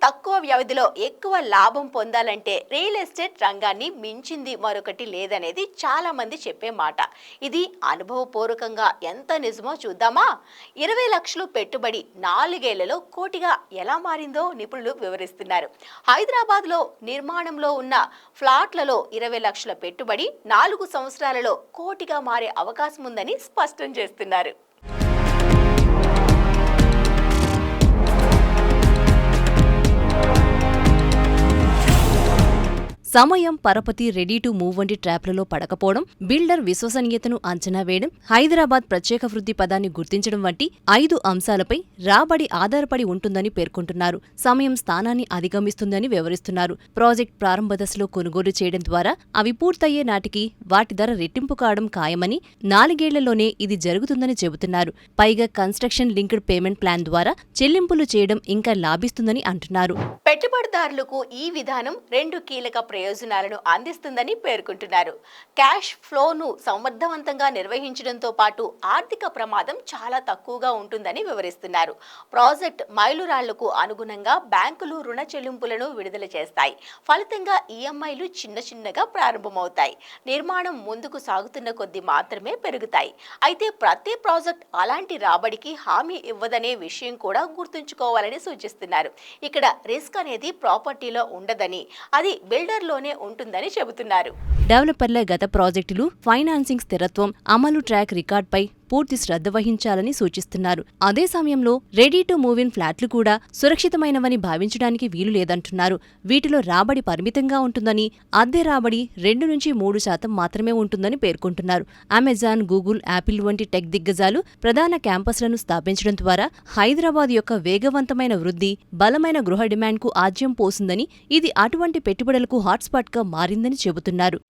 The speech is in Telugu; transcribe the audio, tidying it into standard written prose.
తక్కువ వ్యవధిలో ఎక్కువ లాభం పొందాలంటే రియల్ ఎస్టేట్ రంగాన్ని మించింది మరొకటి లేదనేది చాలా మంది చెప్పే మాట. ఇది అనుభవపూర్వకంగా ఎంత నిజమో చూద్దామా? 20 లక్షలు పెట్టుబడి 4 ఏళ్లలో కోటిగా ఎలా మారిందో నిపుణులు వివరిస్తున్నారు. హైదరాబాద్లో నిర్మాణంలో ఉన్న ఫ్లాట్లలో 20 లక్షల పెట్టుబడి 4 సంవత్సరాలలో కోటిగా మారే అవకాశం ఉందని స్పష్టం చేస్తున్నారు. సమయం, పరపతి, రెడీ టు మూవ్ వంటి ట్రాప్లలో పడకపోవడం, బిల్డర్ విశ్వసనీయతను అంచనా వేయడం, హైదరాబాద్ ప్రత్యేక వృద్ధి పదాన్ని గుర్తించడం వంటి 5 అంశాలపై రాబడి ఆధారపడి ఉంటుందని పేర్కొంటున్నారు. సమయం స్థానాన్ని అధిగమిస్తుందని వివరిస్తున్నారు. ప్రాజెక్ట్ ప్రారంభ దశలో కొనుగోలు చేయడం ద్వారా అవి పూర్తయ్యే నాటికి వాటి ధర రెట్టింపు కావడం ఖాయమని, 4 ఏళ్లలోనే ఇది జరుగుతుందని చెబుతున్నారు. పైగా కన్స్ట్రక్షన్ లింక్డ్ పేమెంట్ ప్లాన్ ద్వారా చెల్లింపులు చేయడం ఇంకా లాభిస్తుందని అంటున్నారు. పెట్టుబడిదారులకు ఈ విధానం 2 కీలక ప్రయోజనాలను అందిస్తుందని పేర్కొంటున్నారు. క్యాష్ ఫ్లోను సమర్థవంతంగా నిర్వహించడంతో పాటు ఆర్థిక ప్రమాదం చాలా తక్కువగా ఉంటుందని వివరిస్తున్నారు. ప్రాజెక్ట్ మైలురాళ్లకు అనుగుణంగా బ్యాంకులు రుణ చెల్లింపులను విడుదల చేస్తాయి. ఫలితంగా ఈఎంఐలు చిన్నగా ప్రారంభమవుతాయి. నిర్మాణం ముందుకు సాగుతున్న కొద్దీ మాత్రమే పెరుగుతాయి. అయితే ప్రతి ప్రాజెక్ట్ అలాంటి రాబడికి హామీ ఇవ్వదనే విషయం కూడా గుర్తుంచుకోవాలని సూచిస్తున్నారు. ఇక్కడ రిస్క్ అనేది ప్రాపర్టీలో ఉండదని, అది బిల్డర్లోనే ఉంటుందని చెబుతున్నారు. డెవలపర్ల గత ప్రాజెక్టులు, ఫైనాన్సింగ్ స్థిరత్వం, అమలు ట్రాక్ రికార్డ్పై పూర్తి శ్రద్ధ వహించాలని సూచిస్తున్నారు. అదే సమయంలో రెడీ టు మూవ్ ఇన్ ఫ్లాట్లు కూడా సురక్షితమైనవని భావించడానికి వీలు లేదంటున్నారు. వీటిలో రాబడి పరిమితంగా ఉంటుందని, అద్దె రాబడి 2-3% మాత్రమే ఉంటుందని పేర్కొంటున్నారు. అమెజాన్, గూగుల్, యాపిల్ వంటి టెక్ దిగ్గజాలు ప్రధాన క్యాంపస్లను స్థాపించడం ద్వారా హైదరాబాద్ యొక్క వేగవంతమైన వృద్ధి, బలమైన గృహ డిమాండ్కు ఆజ్యం పోసిందని, ఇది అటువంటి పెట్టుబడులకు హాట్స్పాట్గా మారిందని చెబుతున్నారు.